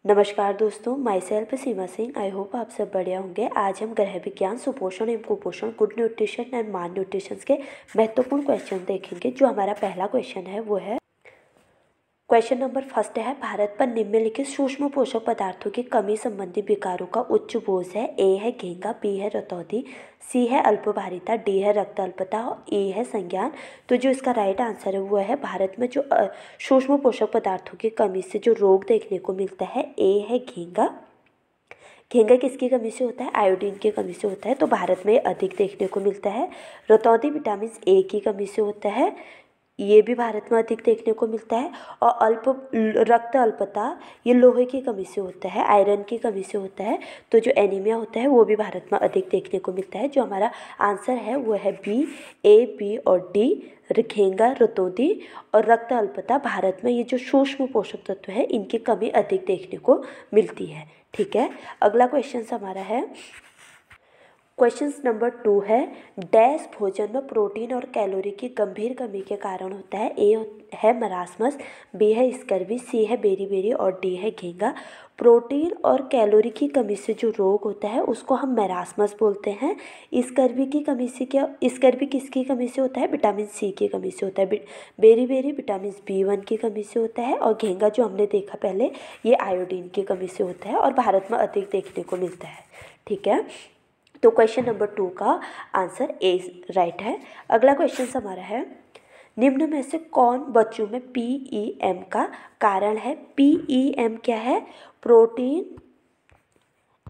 नमस्कार दोस्तों, my self Seema Singh. I hope आप सब बढ़िया होंगे। आज हम गृह विज्ञान, सुपोषण एवं कुपोषण, good nutrition and mall nutrition के महत्वपूर्ण क्वेश्चन देखेंगे। जो हमारा पहला क्वेश्चन है वो है क्वेश्चन नंबर फर्स्ट है, भारत पर निम्नलिखित सूक्ष्म पोषक पदार्थों की कमी संबंधी विकारों का उच्च बोझ है। ए है घेंगा, बी है रतौंधी, सी है अल्पभारिता, डी है रक्त अल्पता और ए है संज्ञान। तो जो इसका राइट आंसर है वो है, भारत में जो सूक्ष्म पोषक पदार्थों की कमी से जो रोग देखने को मिलता है, ए है घेंगा। घेंगा किसकी कमी से होता है? आयोडीन की कमी से होता है, तो भारत में अधिक देखने को मिलता है। रतौंधी विटामिन ए की कमी से होता है, ये भी भारत में अधिक देखने को मिलता है। और रक्त अल्पता, ये लोहे की कमी से होता है, आयरन की कमी से होता है। तो जो एनीमिया होता है वो भी भारत में अधिक देखने को मिलता है। जो हमारा आंसर है वो है बी, ए, बी और डी, घेंगा, रतौंधी और रक्त अल्पता। भारत में ये जो सूक्ष्म पोषक तत्व है इनकी कमी अधिक देखने को मिलती है। ठीक है, अगला क्वेश्चन हमारा है, क्वेश्चन नंबर 2 है, डैश भोजन में प्रोटीन और कैलोरी की गंभीर कमी के कारण होता है। ए है मरासमस, बी है स्कर्वी, सी है बेरी और डी है घेंगा। प्रोटीन और कैलोरी की कमी से जो रोग होता है उसको हम मरासमस बोलते हैं। स्कर्वी की कमी से स्कर्वी किसकी कमी से होता है? विटामिन सी की कमी से होता है। बेरी विटामिन B1 की कमी से होता है। और घेंगा जो हमने देखा पहले, ये आयोडीन की कमी से होता है और भारत में अधिक देखने को मिलता है। ठीक है, तो क्वेश्चन नंबर 2 का आंसर ए राइट है। अगला क्वेश्चन हमारा है, निम्न में से कौन बच्चों में PEM का कारण है? PEM क्या है? प्रोटीन,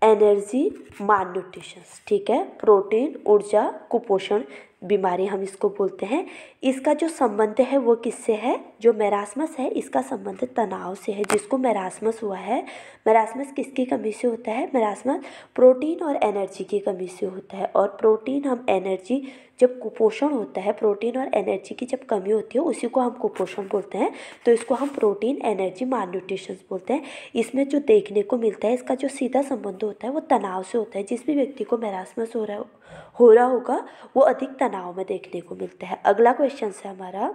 एनर्जी, माल न्यूट्रिशन। ठीक है, प्रोटीन, ऊर्जा, कुपोषण बीमारी हम इसको बोलते हैं। इसका जो संबंध है वो किससे है? जो मेरास्मस है इसका संबंध तनाव से है, जिसको मेरास्मस हुआ है। मेरास्मस किसकी कमी से होता है? मेरास्मस प्रोटीन और एनर्जी की कमी से होता है। और प्रोटीन हम एनर्जी, जब कुपोषण होता है, प्रोटीन और एनर्जी की जब कमी होती है उसी को हम कुपोषण बोलते हैं। तो इसको हम प्रोटीन, एनर्जी, माल न्यूट्रिशन बोलते हैं। इसमें जो देखने को मिलता है, इसका जो सीधा संबंध होता है वो तनाव से होता है। जिस भी व्यक्ति को मेरास्मस हो रहा होगा वो अधिक तनाव में देखने को मिलता है। अगला क्वेश्चन है हमारा,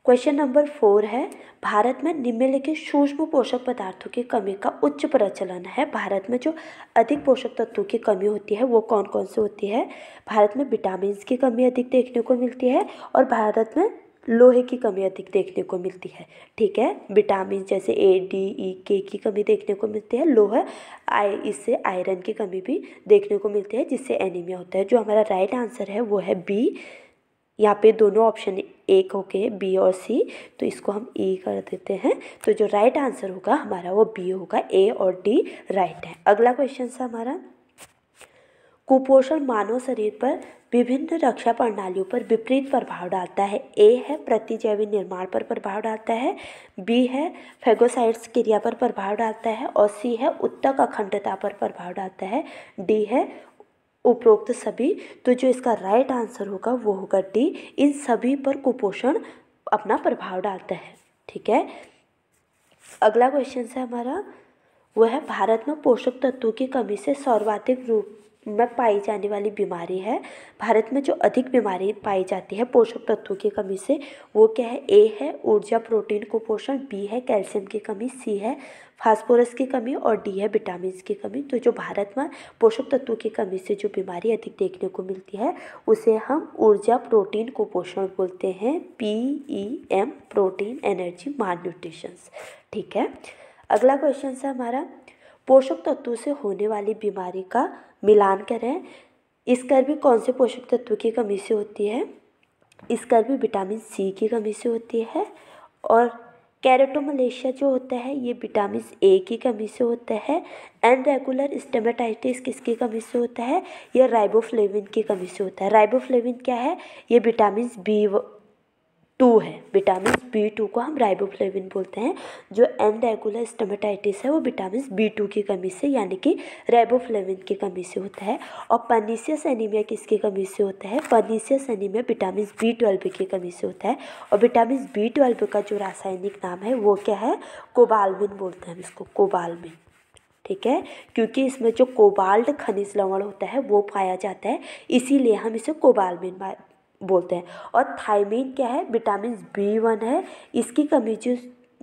क्वेश्चन नंबर 4 है, भारत में निम्नलिखित सूक्ष्म पोषक पदार्थों की कमी का उच्च प्रचलन है। भारत में जो अधिक पोषक तत्वों की कमी होती है वो कौन कौन से होती है? भारत में विटामिन की कमी अधिक देखने को मिलती है और भारत में लोहे की कमी अधिक देखने को मिलती है। ठीक है, विटामिन जैसे A, D, E, K की कमी देखने को मिलती है। लोहा, इससे आयरन की कमी भी देखने को मिलती है, जिससे एनीमिया होता है। जो हमारा राइट आंसर है वो है बी। यहाँ पे दोनों ऑप्शन एक हो गए, बी और सी, तो इसको हम ई कर देते हैं। तो जो राइट आंसर होगा हमारा वो बी होगा, ए और डी राइट है। अगला क्वेश्चन है हमारा, कुपोषण मानव शरीर पर विभिन्न रक्षा प्रणालियों पर विपरीत प्रभाव डालता है। ए है प्रतिजैविक निर्माण पर प्रभाव डालता है, बी है फैगोसाइट्स क्रिया पर प्रभाव डालता है और सी है उत्तक अखंडता पर प्रभाव डालता है, डी है उपरोक्त सभी। तो जो इसका राइट आंसर होगा वो होगा डी, इन सभी पर कुपोषण अपना प्रभाव डालता है। ठीक है, अगला क्वेश्चन है हमारा, वो है, भारत में पोषक तत्वों की कमी से सर्वाधिक रूप में पाई जाने वाली बीमारी है। भारत में जो अधिक बीमारी पाई जाती है पोषक तत्वों की कमी से वो क्या है? ए है ऊर्जा प्रोटीन कुपोषण, बी है कैल्शियम की कमी, सी है फास्फोरस की कमी और डी है विटामिन की कमी। तो जो भारत में पोषक तत्वों की कमी से जो बीमारी अधिक देखने को मिलती है उसे हम ऊर्जा प्रोटीन कुपोषण बोलते हैं। PEM, प्रोटीन, एनर्जी, माल न्यूट्रिशन। ठीक है, अगला क्वेश्चन है हमारा, पोषक तत्वों से होने वाली बीमारी का मिलान करें। स्कर्वी कौन से पोषक तत्व की कमी से होती है? स्कर्वी विटामिन सी की कमी से होती है। और कैरोटोमलेशिया जो होता है ये विटामिन ए की कमी से होता है। एनरेगुलर स्टेमेटाइटिस किसकी कमी से होता है? यह राइबोफ्लेविन की कमी से होता है। राइबोफ्लेविन क्या है? ये विटामिन B2 है। विटामिन B2 को हम राइबोफ्लेविन बोलते हैं। जो एनरेगुलर स्टेमेटाइटिस है वो विटामिन B2 की कमी से यानी कि राइबोफ्लेविन की कमी से होता है। और पर्नीशियस एनीमिया किसकी कमी से होता है? पर्नीशियस एनीमिया विटामिन B12 की कमी से होता है। और विटामिन B12 का जो रासायनिक नाम है वो क्या है? कोबालमिन बोलते हैं हम इसको, कोबालमिन। ठीक है, क्योंकि इसमें जो कोबाल्ट खनिज लवण होता है वो पाया जाता है, इसीलिए हम इसे कोबालमिन बोलते हैं। और थायमीन क्या है? विटामिन B1 है। इसकी कमी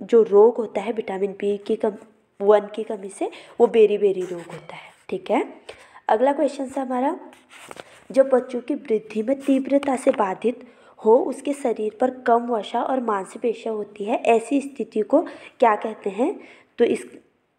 जो रोग होता है विटामिन B1 की कमी से, वो बेरी रोग होता है। ठीक है, अगला क्वेश्चन है हमारा, जब बच्चों की वृद्धि में तीव्रता से बाधित हो, उसके शरीर पर कम वसा और मांसपेशियाँ होती है, ऐसी स्थिति को क्या कहते हैं? तो इस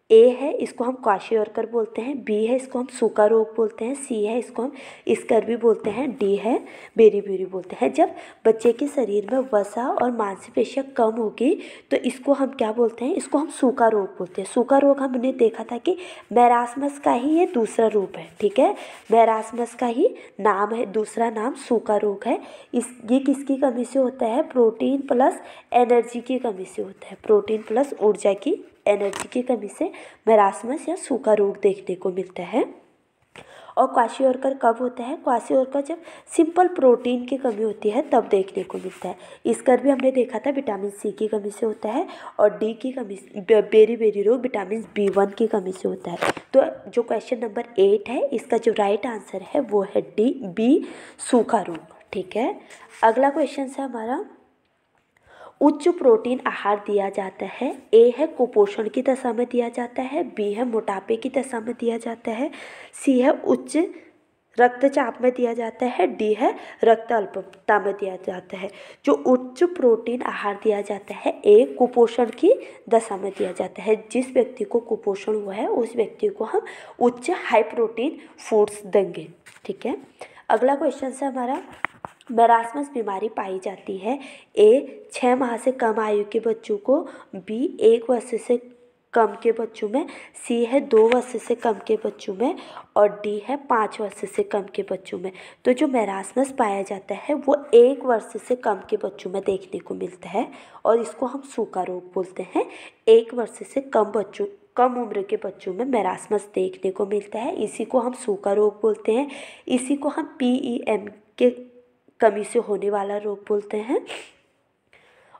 ए है, इसको हम क्वाशियोरकर बोलते हैं, बी है, इसको हम सूखा रोग बोलते हैं, सी है, इसको हम स्कर्वी बोलते हैं, डी है बेरी बोलते हैं। जब बच्चे के शरीर में वसा और मांसपेशियाँ कम होगी तो इसको हम क्या बोलते हैं? इसको हम सूखा रोग बोलते हैं। सूखा रोग हमने देखा था कि मैरास्मस का ही ये दूसरा रूप है। ठीक है, मैरास्मस का ही नाम है, दूसरा नाम सूखा रोग है। ये किसकी कमी से होता है? प्रोटीन प्लस एनर्जी की कमी से होता है। प्रोटीन प्लस ऊर्जा की, एनर्जी की कमी से मैरास्मस या सूखा रोग देखने को मिलता है। और क्वाशियोरकर कब होता है? क्वाशियोरकर जब सिंपल प्रोटीन की कमी होती है तब देखने को मिलता है। स्कर्वी हमने देखा था विटामिन सी की कमी से होता है, और डी की कमी, बेरी रोग विटामिन B1 की कमी से होता है। तो जो क्वेश्चन नंबर 8 है, इसका जो राइट आंसर है वो है बी सूखा रोग। ठीक है, अगला क्वेश्चन है हमारा, उच्च प्रोटीन आहार दिया जाता है। ए है कुपोषण की दशा में दिया जाता है, बी है मोटापे की दशा में दिया जाता है, सी है उच्च रक्तचाप में दिया जाता है, डी है रक्त अल्पता में दिया जाता है। जो उच्च प्रोटीन आहार दिया जाता है, ए कुपोषण की दशा में दिया जाता है। जिस व्यक्ति को कुपोषण हुआ है उस व्यक्ति को हम उच्च हाई प्रोटीन फूड्स देंगे। ठीक है, अगला क्वेश्चन है हमारा, मैरास्मस बीमारी पाई जाती है। ए 6 माह से कम आयु के बच्चों को, बी 1 वर्ष से कम के बच्चों में, सी है 2 वर्ष से कम के बच्चों में, और डी है 5 वर्ष से कम के बच्चों में। तो जो मैरास्मस पाया जाता है वो 1 वर्ष से कम के बच्चों में देखने को मिलता है, और इसको हम सूखा रोग बोलते हैं। 1 वर्ष से कम उम्र के बच्चों में मैरास्मस देखने को मिलता है, इसी को हम सूखा रोग बोलते हैं। इसी को हम PEM के कमी से होने वाला रोग बोलते हैं,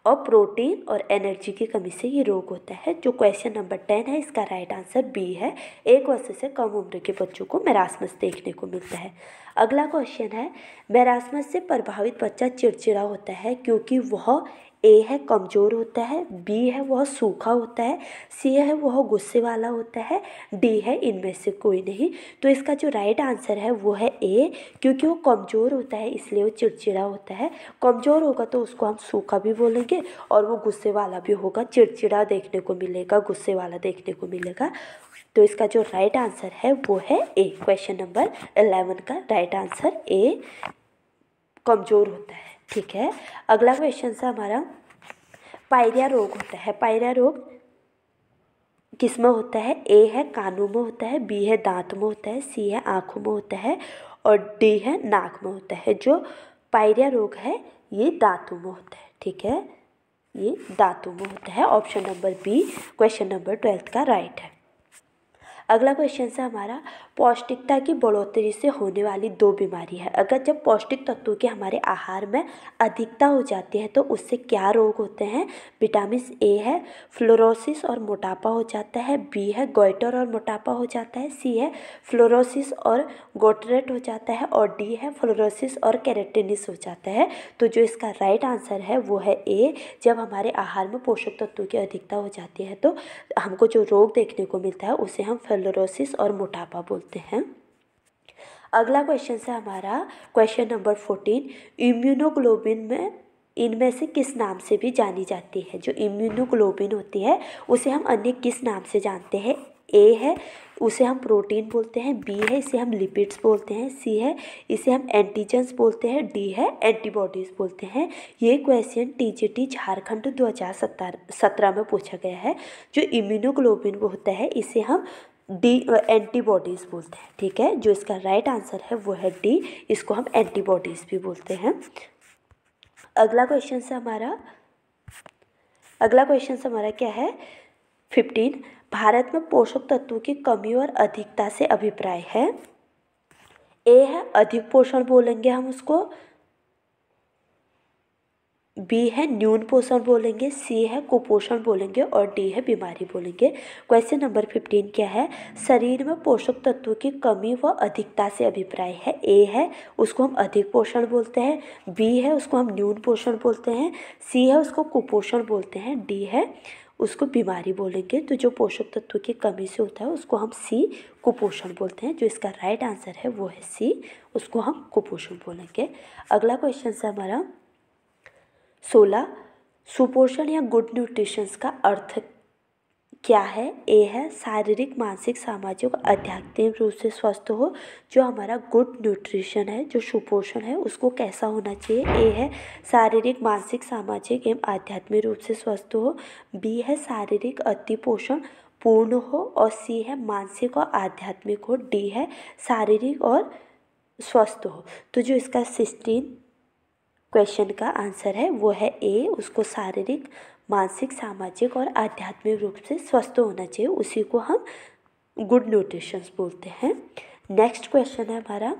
और प्रोटीन और एनर्जी की कमी से ये रोग होता है। जो क्वेश्चन नंबर 10 है, इसका राइट आंसर बी है, 1 वर्ष से कम उम्र के बच्चों को मैरास्मस देखने को मिलता है। अगला क्वेश्चन है, मैरास्मस से प्रभावित बच्चा चिड़चिड़ा होता है क्योंकि वह, ए है कमज़ोर होता है, बी है वह सूखा होता है, सी है वह गुस्से वाला होता है, डी है इनमें से कोई नहीं। तो इसका जो राइट आंसर है वो है ए, क्योंकि वो कमज़ोर होता है इसलिए वो चिड़चिड़ा होता है। कमज़ोर होगा तो उसको हम सूखा भी बोलेंगे, और वो गुस्से वाला भी होगा, चिड़चिड़ा देखने को मिलेगा, गुस्से वाला देखने को मिलेगा। तो इसका जो राइट आंसर है वो है ए। क्वेश्चन नंबर 11 का राइट आंसर ए, कमज़ोर होता है। ठीक है, अगला क्वेश्चन है हमारा, पायरिया रोग होता है। पायरिया रोग किस में होता है? ए है कानों में होता है, बी है दांत में होता है, सी है आँखों में होता है, और डी है नाक में होता है। जो पायरिया रोग है ये दांतों में होता है। ठीक है, ये दांतों में होता है। Option number B question number 12 का राइट है। अगला क्वेश्चन है हमारा, पौष्टिकता की बढ़ोतरी से होने वाली 2 बीमारी है। अगर जब पौष्टिक तत्वों के हमारे आहार में अधिकता हो जाती है तो उससे क्या रोग होते हैं? विटामिन ए है फ्लोरोसिस और मोटापा हो जाता है, बी है गोइटर और मोटापा हो जाता है, सी है फ्लोरोसिस और गोटरेट हो जाता है, और डी है फ्लोरोसिस और केरेटिनिस हो जाता है। तो जो इसका राइट आंसर है वो है ए। जब हमारे आहार में पोषक तत्वों की अधिकता हो जाती है तो हमको जो रोग देखने को मिलता है उसे हम फ्लोरोसिस और मोटापा बोलते हैं। अगला क्वेश्चन है हमारा क्वेश्चन नंबर 14, इम्यूनोग्लोबिन में इनमें से किस नाम से भी जानी जाती है? जो इम्यूनोग्लोबिन होती है उसे हम अन्य किस नाम से जानते हैं? ए है उसे हम प्रोटीन बोलते हैं, बी है इसे हम लिपिड्स बोलते हैं, सी है इसे हम एंटीजन्स बोलते हैं, डी है एंटीबॉडीज़ बोलते हैं। ये क्वेश्चन TGT झारखंड 2017 में पूछा गया है। जो इम्यूनोग्लोबिन होता है इसे हम एंटीबॉडीज़ बोलते हैं। ठीक है, जो इसका राइट आंसर है वो है डी, इसको हम एंटीबॉडीज़ भी बोलते हैं। अगला क्वेश्चन हमारा क्या है? 15, भारत में पोषक तत्वों की कमी और अधिकता से अभिप्राय है। ए है अधिक पोषण बोलेंगे हम उसको, बी है न्यून पोषण बोलेंगे, सी है कुपोषण बोलेंगे, और डी है बीमारी बोलेंगे। क्वेश्चन नंबर 15 क्या है? शरीर में पोषक तत्वों की कमी व अधिकता से अभिप्राय है। ए है उसको हम अधिक पोषण बोलते हैं, बी है उसको हम न्यून पोषण बोलते हैं, सी है उसको कुपोषण बोलते हैं, डी है उसको बीमारी बोलेंगे। तो जो पोषक तत्व की कमी से होता है उसको हम सी कुपोषण बोलते हैं। जो इसका राइट आंसर है वो है सी, उसको हम कुपोषण बोलेंगे। अगला क्वेश्चन है हमारा 16, सुपोषण या गुड न्यूट्रिशंस का अर्थ क्या है। ए है शारीरिक, मानसिक, सामाजिक और आध्यात्मिक रूप से स्वस्थ हो। जो हमारा गुड न्यूट्रिशन है, जो सुपोषण है, उसको कैसा होना चाहिए। ए है शारीरिक, मानसिक, सामाजिक एवं आध्यात्मिक रूप से स्वस्थ हो। बी है शारीरिक अति पोषण पूर्ण हो। और सी है मानसिक और आध्यात्मिक हो। डी है शारीरिक और स्वस्थ हो। तो जो इसका 16 क्वेश्चन का आंसर है वो है ए, उसको शारीरिक, मानसिक, सामाजिक और आध्यात्मिक रूप से स्वस्थ होना चाहिए, उसी को हम गुड न्यूट्रिशंस बोलते हैं। नेक्स्ट क्वेश्चन है हमारा,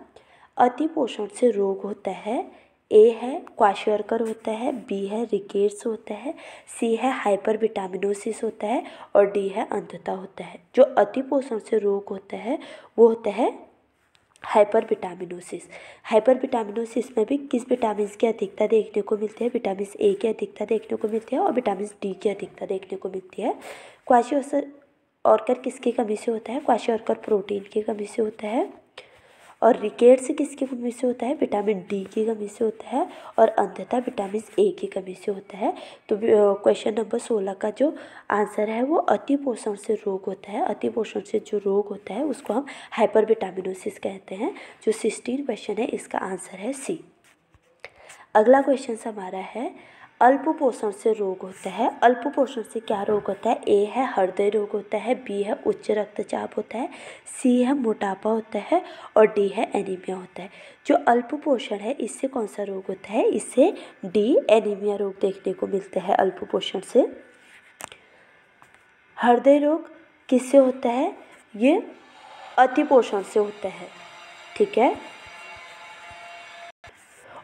अति पोषण से रोग होता है। ए है क्वाशियोरकर होता है, बी है रिकेट्स होता है, सी है हाइपर विटामिनोसिस होता है और डी है अंधता होता है। जो अति पोषण से रोग होता है वो होता है हाइपर विटामिनोसिस। हाइपर विटामिनोसिस में भी किस विटामिन की अधिकता देखने को मिलती है। विटामिन ए की अधिकता देखने को मिलती है और विटामिन डी की अधिकता देखने को मिलती है। क्वाशियोरकर किसकी कमी से होता है। क्वाशियोरकर प्रोटीन की कमी से होता है। और रिकेट्स किसकी कमी से होता है। विटामिन डी की कमी से होता है। और अंधता विटामिन ए की कमी से होता है। तो क्वेश्चन नंबर 16 का जो आंसर है वो अति पोषण से रोग होता है। अति पोषण से जो रोग होता है उसको हम हाइपर विटामिनोसिस कहते हैं। जो 16 क्वेश्चन है इसका आंसर है सी। अगला क्वेश्चन हमारा है, अल्प पोषण से रोग होता है। अल्प पोषण से क्या रोग होता है। ए है हृदय रोग होता है, बी है उच्च रक्तचाप होता है, सी है मोटापा होता है और डी है एनीमिया होता है। जो अल्प पोषण है इससे कौन सा रोग होता है। इससे डी एनीमिया रोग देखने को मिलता है अल्प पोषण से। हृदय रोग किससे होता है। ये अति पोषण से होता है, ठीक है।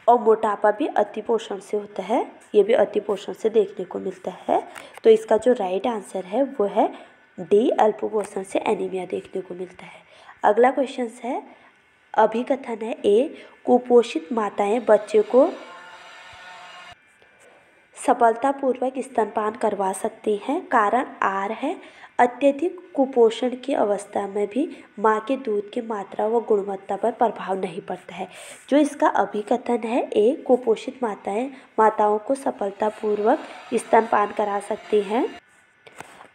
और मोटापा भी अति पोषण से होता है, ये भी अति पोषण से देखने को मिलता है। तो इसका जो राइट आंसर है वो है डी, अल्प पोषण से एनीमिया देखने को मिलता है। अगला क्वेश्चन है, अभिकथन है ए, कुपोषित माताएं बच्चे को सफलतापूर्वक स्तनपान करवा सकती हैं। कारण आर है, अत्यधिक कुपोषण की अवस्था में भी माँ के दूध की मात्रा व गुणवत्ता पर प्रभाव नहीं पड़ता है। जो इसका अभिकथन है ए, कुपोषित माताओं को सफलतापूर्वक स्तनपान करा सकती हैं।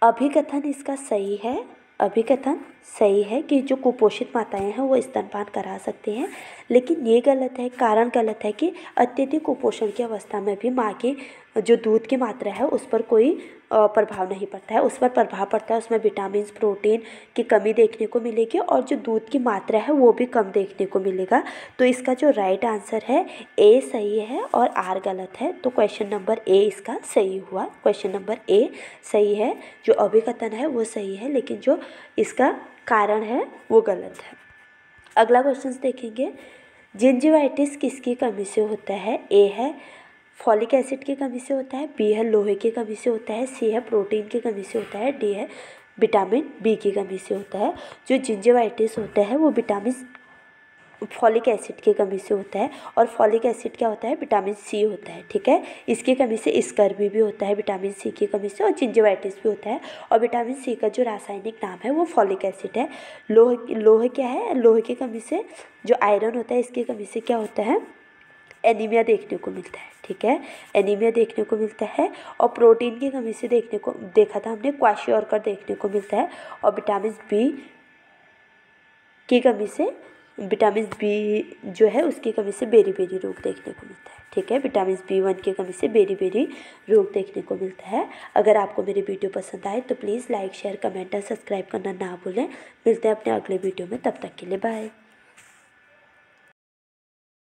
अभिकथन इसका सही है। अभिकथन सही है कि जो कुपोषित माताएं हैं वो स्तनपान करा सकती हैं, लेकिन ये गलत है, कारण गलत है कि अत्यधिक कुपोषण की अवस्था में भी माँ की जो दूध की मात्रा है उस पर कोई प्रभाव नहीं पड़ता है। उस पर प्रभाव पड़ता है, उसमें विटामिन, प्रोटीन की कमी देखने को मिलेगी और जो दूध की मात्रा है वो भी कम देखने को मिलेगा। तो इसका जो राइट आंसर है ए सही है और आर गलत है। तो क्वेश्चन नंबर ए इसका सही हुआ। क्वेश्चन नंबर ए सही है, जो अभिकथन है वो सही है, लेकिन जो इसका कारण है वो गलत है। अगला क्वेश्चन देखेंगे, जिंजिवाइटिस किसकी कमी से होता है। ए है फॉलिक एसिड की कमी से होता है, बी है लोहे की कमी से होता है, सी है प्रोटीन की कमी से होता है, डी है विटामिन बी की कमी से होता है। जो जिंजिवाइटिस होता है वो विटामिन फॉलिक एसिड की कमी से होता है। और फॉलिक एसिड क्या होता है, विटामिन सी होता है, ठीक है। इसकी कमी से स्कर्वी भी होता है विटामिन सी की कमी से, और जिंजिवाइटिस भी होता है। और विटामिन सी का जो रासायनिक नाम है वो फॉलिक एसिड है। लोहे क्या है, लोहे की कमी से जो आयरन होता है इसकी कमी से क्या होता है, एनीमिया देखने को मिलता है, ठीक है। एनीमिया देखने को मिलता है। और प्रोटीन की कमी से देखा था हमने क्वाशियोरकर देखने को मिलता है। और विटामिन बी की कमी से, विटामिन बी जो है उसकी कमी से बेरी-बेरी रोग देखने को मिलता है, ठीक है। विटामिन B1 की कमी से बेरी-बेरी रोग देखने को मिलता है। अगर आपको मेरी वीडियो पसंद आए तो प्लीज़ लाइक, शेयर, कमेंट और सब्सक्राइब करना ना भूलें। मिलते हैं अपने अगले वीडियो में, तब तक के लिए बाय।